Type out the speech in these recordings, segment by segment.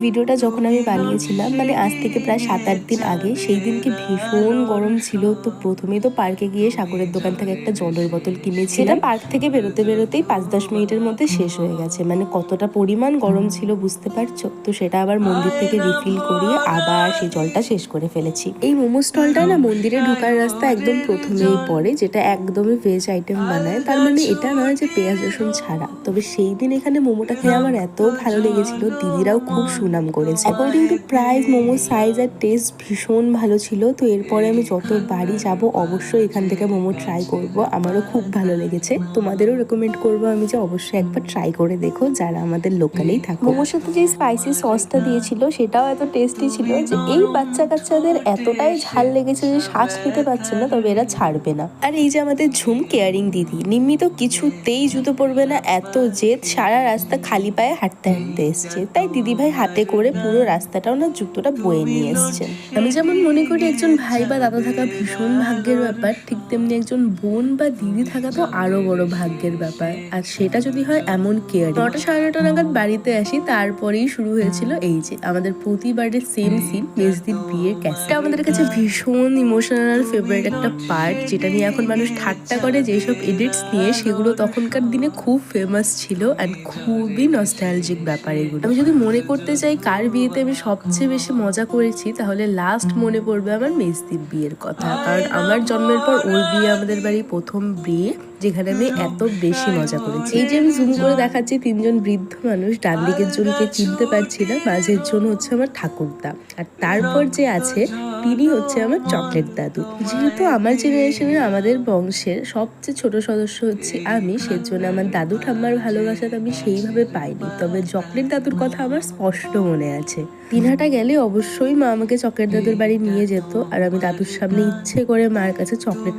ভিডিওটা যখন আমি বানিয়েছিলাম মানে আজ থেকে প্রায় 7-8 দিন আগে, সেই দিনকে ভীষণ গরম ছিল। তো প্রথমেই তো পার্কে গিয়ে সাগরের দোকান থেকে একটা জলের বোতল কিনেছি। এটা পার্ক থেকে বেরোতে বেরোতেই 5-10 মিনিটের মধ্যে শেষ হয়ে গেছে। মানে কতটা পরিমাণ গরম ছিল বুঝতে পারছো। তো সেটা আবার মন্দির থেকে রিফিল করিয়ে আবার সেই জলটা শেষ করে ফেলেছি। এই মোমো স্টলটা না মন্দিরে ঢোকার রাস্তা একদম প্রথমেই পড়ে, যেটা একদমই ভেজ আইটেম বানায়। তার মানে এটা নয় যে পেঁয়াজ রসুন ছাড়া। তবে সেই দিন এখানে মোমোটা খেয়ে আমার এত ভালো লেগেছিল, দিদিরাও খুব সুনাম করেছে। অ্যাকর্ডিং টু প্রাইস, মোমোর সাইজ আর টেস্ট ভীষণ ভালো ছিল। তো এরপরে আমি যতবারই যাব অবশ্যই এখান থেকে মোমো ট্রাই করব। আমারও খুব ভালো লেগেছে, তোমাদেরও রেকমেন্ড করব আমি যে অবশ্যই একবার ট্রাই করে দেখো যারা আমাদের লোকালেই থাকো। মোমোর সাথে যে স্পাইসি সসটা দিয়েছিল সেটাও এত টেস্টি ছিল যে এই বাচ্চা কাচ্চাদের এতটাই ঝাল লেগেছে যে শ্বাস নিতে পারছে না, তবে এরা ছাড়বে না। আর এই যে আমাদের ঝুম কেয়ারিং দিদি, নিম্মি তো কিছুতেই জুতো পরবে না, এত জেদ, সারা রাস্তা খালি পায়ে হাঁটতে হাঁটতে এসছে। তাই দিদি ভাই হাতে করে পুরো রাস্তাটাও না জুতোটা বয়ে নিয়ে এসছেন। আমি যেমন মনে করি একজন ভাই বা দাদা থাকা ভীষণ ভাগ্যের ব্যাপার, ঠিক তেমনি একজন বোন বা দিদি থাকা তো আরো বড় ভাগ্যের ব্যাপার। আর সেটা যদি হয় এমন কেয়ার। 9টা-9:30 নাগাদ বাড়িতে আসি, তারপরেই শুরু হয়েছিল এই যে আমাদের প্রতিবারের সেম সিন, মেজদির বিয়ের ক্যাসেট। আমাদের কাছে ভীষণ ইমোশনাল ফেভারিট একটা পার্ট, যেটা নিয়ে এখন মানুষ ঠাট্টা করে যেসব এডিটস নিয়ে, সেগুলো তখনকার দিনে খুব ফেমাস ছিল অ্যান্ড খুবই নস্টালজিক ব্যাপার এগুলো। আমি যদি মনে করতে চাই কার বিয়েতে আমি সবচেয়ে বেশি মজা করেছি, তাহলে লাস্ট মনে পড়বে আমার মেজদির বিয়ের কথা। কারণ আমার জন্মের পর ওর বিয়ে আমাদের বাড়ি প্রথম বিয়ে, যেখানে আমি এত বেশি মজা করেছি। এই যে আমি জুম করে দেখাচ্ছি 3জন বৃদ্ধ মানুষ, ডান দিকের জনকে চিনতে পারছি না, মাঝের জন হচ্ছে আমার ঠাকুরদা, আর তারপর যে আছে তিনি হচ্ছে আমার চকলেট দাদু। যেহেতু আমার জেনারেশনের, আমাদের বংশের সবচেয়ে ছোট সদস্য হচ্ছে আমি, সেজন্য আমার দাদু ঠাম্মার ভালোবাসা আমি সেইভাবে পাইনি। তবে চকলেট দাদুর কথা আমার স্পষ্ট মনে আছে। দিনহাটা গেলে অবশ্যই মা আমাকে চকলেট দাদুর বাড়ি নিয়ে যেত, আর আমি দাদুর সামনে ইচ্ছে করে মার কাছে চকলেট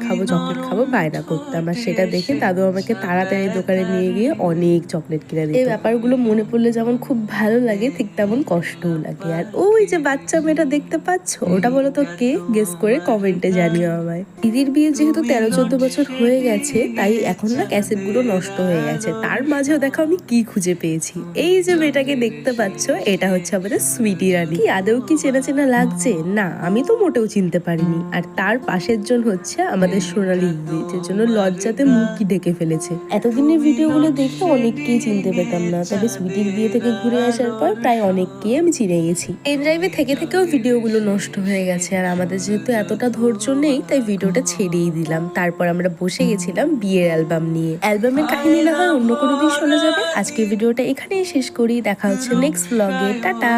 খাবো বায়না করতাম। আর সেটা দেখে দাদু আমাকে তাড়াতাড়ি দোকানে নিয়ে গিয়ে অনেক চকলেট কিনে দিত। এই ব্যাপারগুলো মনে পড়লে যেমন খুব ভালো লাগে, ঠিক তেমন কষ্টও লাগে। আর ওই যে বাচ্চা মেয়েটা দেখতে পাচ্ছ, ওটা বলো তো কে, গেস করে কমেন্টে জানিও আমায়। দিদির বিয়ে যেহেতু 13-14 বছর হয়ে গেছে, তাই এখন না ক্যাসেট গুলো নষ্ট হয়ে গেছে। তার মাঝেও দেখো আমি কি খুঁজে পেয়েছি। এই যে মেয়েটাকে দেখতে পাচ্ছ, এটা হচ্ছে আমাদের সুইটি রানী। কি আদৌ কি চেনা চেনা লাগছে? না, আমি তো মোটেও চিনতে পারিনি। আর তার পাশের জন হচ্ছে আমাদের সোনালী দিদি, যে জন্য লজ্জাতে মুখই ঢেকে ফেলেছে। এতদিনের ভিডিওগুলো দেখে অনেককেই চিনতে পেতাম না, তবে সুইটির বিয়ে থেকে ঘুরে আসার পর প্রায় অনেককেই আমি চিনে গেছি। পেন ড্রাইভে থেকে থেকেও ভিডিওগুলো নষ্ট হয়ে গেছে, আর আমাদের যেহেতু এতটা ধৈর্য নেই, তাই ভিডিওটা ছেড়েই দিলাম। তারপর আমরা বসে গেছিলাম বিয়ের অ্যালবাম নিয়ে। অ্যালবামের কাহিনী না হয় অন্য কোনো দিন শোনা যাবে। আজকের ভিডিওটা এখানেই শেষ করি, দেখা হচ্ছে নেক্সট ব্লগে। টাটা।